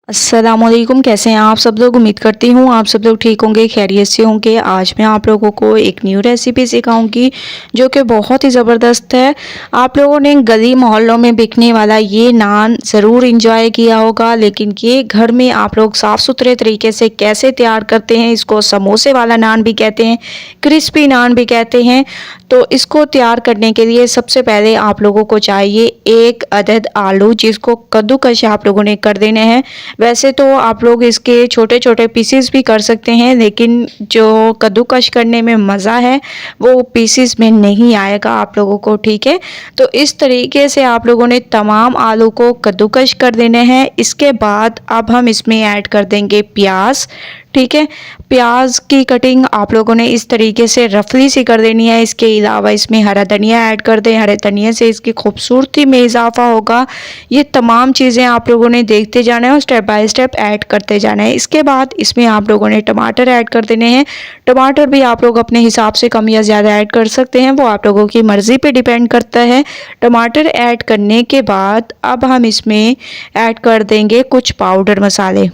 अस्सलामुअलैकुम, कैसे हैं आप सब लोग। उम्मीद करती हूँ आप सब लोग ठीक होंगे, खैरियत से होंगे। आज मैं आप लोगों को एक न्यू रेसिपी सिखाऊंगी जो कि बहुत ही ज़बरदस्त है। आप लोगों ने गली मोहल्लों में बिकने वाला ये नान ज़रूर इंजॉय किया होगा, लेकिन ये घर में आप लोग साफ़ सुथरे तरीके से कैसे तैयार करते हैं, इसको समोसे वाला नान भी कहते हैं, क्रिस्पी नान भी कहते हैं। तो इसको तैयार करने के लिए सबसे पहले आप लोगों को चाहिए एक अदद आलू, जिसको कद्दूकश आप लोगों ने कर देने हैं। वैसे तो आप लोग इसके छोटे छोटे पीसेस भी कर सकते हैं, लेकिन जो कद्दूकश करने में मज़ा है वो पीसेस में नहीं आएगा आप लोगों को, ठीक है। तो इस तरीके से आप लोगों ने तमाम आलू को कद्दूकश कर देने हैं। इसके बाद अब हम इसमें ऐड कर देंगे प्याज, ठीक है। प्याज की कटिंग आप लोगों ने इस तरीके से रफली सी कर देनी है। इसके अलावा इसमें हरा धनिया ऐड कर दें, हरे धनिया से इसकी खूबसूरती में इजाफा होगा। ये तमाम चीज़ें आप लोगों ने देखते जाना है और स्टेप बाय स्टेप ऐड करते जाना है। इसके बाद इसमें आप लोगों ने टमाटर ऐड कर देने हैं। टमाटर भी आप लोग अपने हिसाब से कम या ज़्यादा ऐड कर सकते हैं, वो आप लोगों की मर्ज़ी पे डिपेंड करता है। टमाटर ऐड करने के बाद अब हम इसमें ऐड कर देंगे कुछ पाउडर मसाले,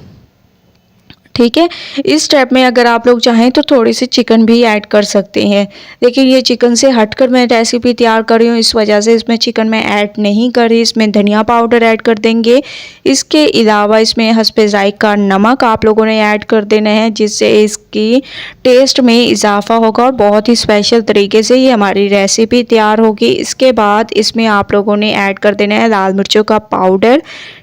ठीक है। इस स्टेप में अगर आप लोग चाहें तो थोड़ी सी चिकन भी ऐड कर सकते हैं, लेकिन ये चिकन से हटकर मैं रेसिपी तैयार कर रही हूँ, इस वजह से इसमें चिकन मैं ऐड नहीं कर रही। इसमें धनिया पाउडर ऐड कर देंगे। इसके अलावा इसमें हस्बे ज़ायक़ा नमक आप लोगों ने ऐड कर देना है, जिससे इसकी टेस्ट में इजाफा होगा और बहुत ही स्पेशल तरीके से ये हमारी रेसिपी तैयार होगी। इसके बाद इसमें आप लोगों ने ऐड कर देना है लाल मिर्चों का पाउडर,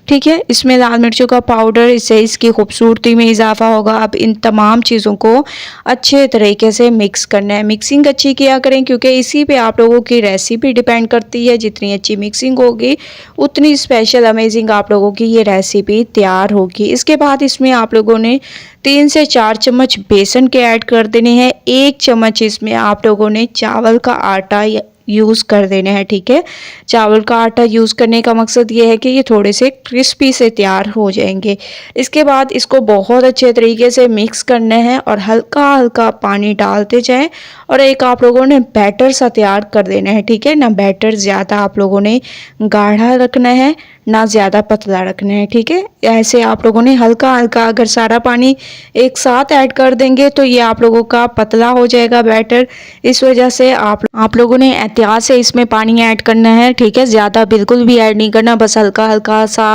ठीक है। इसमें लाल मिर्चों का पाउडर, इससे इसकी खूबसूरती में इजाफा होगा। अब इन तमाम चीज़ों को अच्छे तरीके से मिक्स करना है। मिक्सिंग अच्छी किया करें, क्योंकि इसी पे आप लोगों की रेसिपी डिपेंड करती है। जितनी अच्छी मिक्सिंग होगी उतनी स्पेशल अमेजिंग आप लोगों की ये रेसिपी तैयार होगी। इसके बाद इसमें आप लोगों ने 3 से 4 चम्मच बेसन के ऐड कर देने हैं। 1 चम्मच इसमें आप लोगों ने चावल का आटा यूज़ कर देने हैं, ठीक है। चावल का आटा यूज़ करने का मकसद ये है कि ये थोड़े से क्रिस्पी से तैयार हो जाएंगे। इसके बाद इसको बहुत अच्छे तरीके से मिक्स करना है और हल्का हल्का पानी डालते जाएं और एक आप लोगों ने बैटर सा तैयार कर देना है, ठीक है ना। बैटर ज़्यादा आप लोगों ने गाढ़ा रखना है, ना ज़्यादा पतला रखना है, ठीक है। ऐसे आप लोगों ने हल्का हल्का, अगर सारा पानी एक साथ ऐड कर देंगे तो ये आप लोगों का पतला हो जाएगा बैटर। इस वजह से आप लोगों ने एहतियात से इसमें पानी ऐड करना है, ठीक है। ज़्यादा बिल्कुल भी ऐड नहीं करना, बस हल्का हल्का सा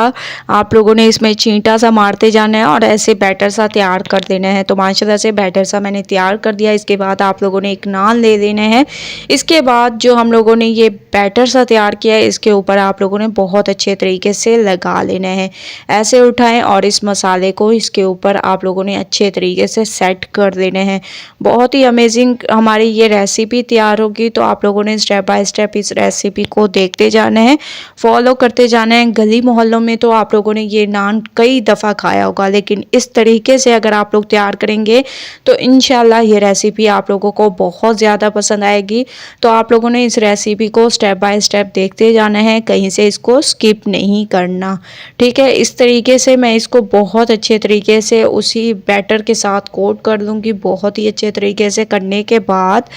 आप लोगों ने इसमें छींटा सा मारते जाना है और ऐसे बैटर सा तैयार कर देना है। तो माशाल्लाह से बैटर सा मैंने तैयार कर दिया। इसके बाद आप लोगों ने एक नान ले लेना है। इसके बाद जो हम लोगों ने ये बैटर सा तैयार किया है, इसके ऊपर आप लोगों ने बहुत अच्छे तरीके से लगा लेना है। ऐसे उठाएं और इस मसाले को इसके ऊपर आप लोगों ने अच्छे तरीके से सेट कर देने हैं। बहुत ही अमेजिंग हमारी ये रेसिपी तैयार होगी। तो आप लोगों ने स्टेप बाय स्टेप इस रेसिपी को देखते जाना है, फॉलो करते जाना है। गली मोहल्लों में तो आप लोगों ने ये नान कई दफ़ा खाया होगा, लेकिन इस तरीके से अगर आप लोग तैयार करेंगे तो इंशाल्लाह ये रेसिपी आप लोगों को बहुत ज़्यादा पसंद आएगी। तो आप लोगों ने इस रेसिपी को स्टेप बाय स्टेप देखते जाना है, कहीं से इसको स्किप नहीं करना, ठीक है। इस तरीके से मैं इसको बहुत अच्छे तरीके से उसी बैटर के साथ कोट कर दूंगी। बहुत ही अच्छे तरीके से करने के बाद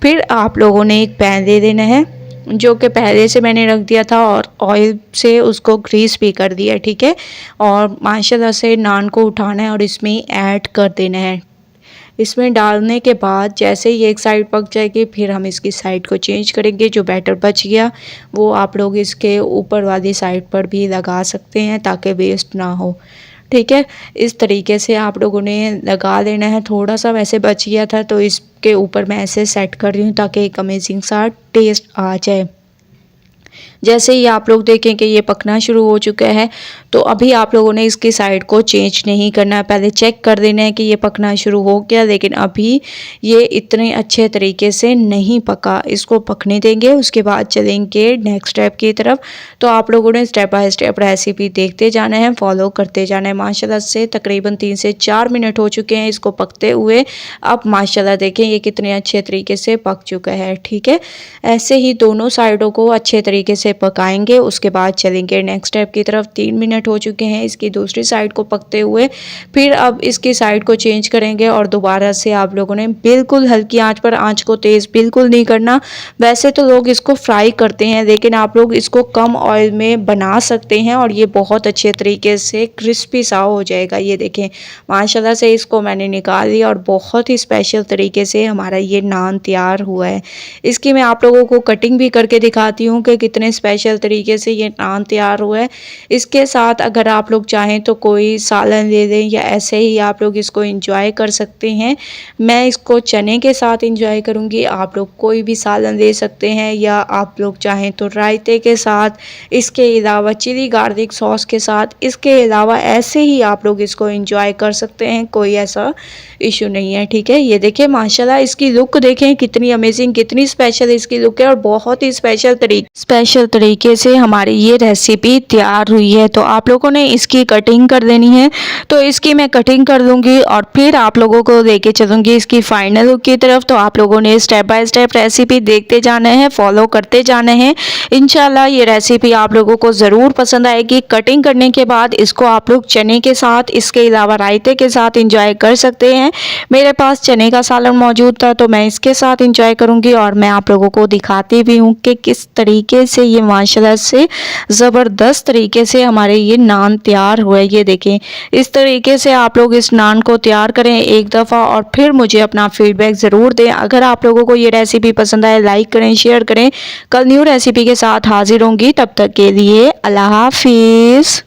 फिर आप लोगों ने एक पैन दे देना है, जो कि पहले से मैंने रख दिया था, और ऑयल से उसको ग्रीस भी कर दिया, ठीक है। और माशाल्लाह से नान को उठाना है और इसमें ऐड कर देना है। इसमें डालने के बाद जैसे ही एक साइड पक जाएगी, फिर हम इसकी साइड को चेंज करेंगे। जो बैटर बच गया वो आप लोग इसके ऊपर वाली साइड पर भी लगा सकते हैं, ताकि वेस्ट ना हो, ठीक है। इस तरीके से आप लोगों ने लगा लेना है। थोड़ा सा वैसे बच गया था तो इसके ऊपर मैं ऐसे सेट कर रही हूँ ताकि एक अमेजिंग सा टेस्ट आ जाए। जैसे ही आप लोग देखें कि ये पकना शुरू हो चुका है, तो अभी आप लोगों ने इसकी साइड को चेंज नहीं करना है। पहले चेक कर देना है कि ये पकना शुरू हो गया, लेकिन अभी ये इतने अच्छे तरीके से नहीं पका। इसको पकने देंगे, उसके बाद चलेंगे नेक्स्ट स्टेप की तरफ। तो आप लोगों ने स्टेप बाय स्टेप रेसिपी देखते जाना है, फॉलो करते जाना है। माशाल्लाह से तकरीबन 3 से 4 मिनट हो चुके हैं इसको पकते हुए। अब माशाल्लाह देखें ये कितने अच्छे तरीके से पक चुका है, ठीक है। ऐसे ही दोनों साइडों को अच्छे तरीके से से पकाएंगे, उसके बाद चलेंगे नेक्स्ट स्टेप की तरफ। 3 मिनट हो चुके हैं इसकी दूसरी साइड को पकते हुए। फिर अब इसकी साइड को चेंज करेंगे और दोबारा से आप लोगों ने बिल्कुल हल्की आंच पर, आंच को तेज़ बिल्कुल नहीं करना। वैसे तो लोग इसको फ्राई करते हैं, लेकिन आप लोग इसको कम ऑयल में बना सकते हैं और ये बहुत अच्छे तरीके से क्रिस्पी सा हो जाएगा। ये देखें माशाल्लाह से इसको मैंने निकाल लिया और बहुत ही स्पेशल तरीके से हमारा ये नान तैयार हुआ है। इसकी मैं आप लोगों को कटिंग भी करके दिखाती हूँ कि कितने स्पेशल तरीके से ये नान तैयार हुआ है। इसके साथ अगर आप लोग चाहें तो कोई सालन ले लें या ऐसे ही आप लोग इसको एंजॉय कर सकते हैं। मैं इसको चने के साथ एंजॉय करूँगी, आप लोग कोई भी सालन ले सकते हैं या आप लोग चाहें तो रायते के साथ, इसके अलावा चिली गार्लिक सॉस के साथ, इसके अलावा ऐसे ही आप लोग इसको एंजॉय कर सकते हैं, कोई ऐसा इशू नहीं है। ठीक है, ये देखिए माशाल्लाह इसकी लुक देखें कितनी अमेजिंग, कितनी स्पेशल इसकी लुक है और बहुत ही स्पेशल तरीके से हमारी ये रेसिपी तैयार हुई है। तो आप लोगों ने इसकी कटिंग कर देनी है, तो इसकी मैं कटिंग कर दूंगी और फिर आप लोगों को लेके चलूंगी इसकी फाइनल लुक की तरफ। तो आप लोगों ने स्टेप बाय स्टेप रेसिपी देखते जाना है, फॉलो करते जाना है। इंशाल्लाह ये रेसिपी आप लोगों को ज़रूर पसंद आएगी। कटिंग करने के बाद इसको आप लोग चने के साथ, इसके अलावा रायते के साथ इंजॉय कर सकते हैं। मेरे पास चने का सालन मौजूद था तो मैं इसके साथ इंजॉय करूंगी और मैं आप लोगों को दिखाती भी हूँ कि किस तरीके से ये माशाल्लाह से ज़बरदस्त तरीके से हमारे ये नान तैयार हुए। ये देखें इस तरीके से आप लोग इस नान को तैयार करें एक दफ़ा और फिर मुझे अपना फीडबैक ज़रूर दें। अगर आप लोगों को ये रेसिपी पसंद आए लाइक करें, शेयर करें। कल न्यू रेसिपी के साथ हाजिर होंगी, तब तक के लिए अल्लाह हाफिज़।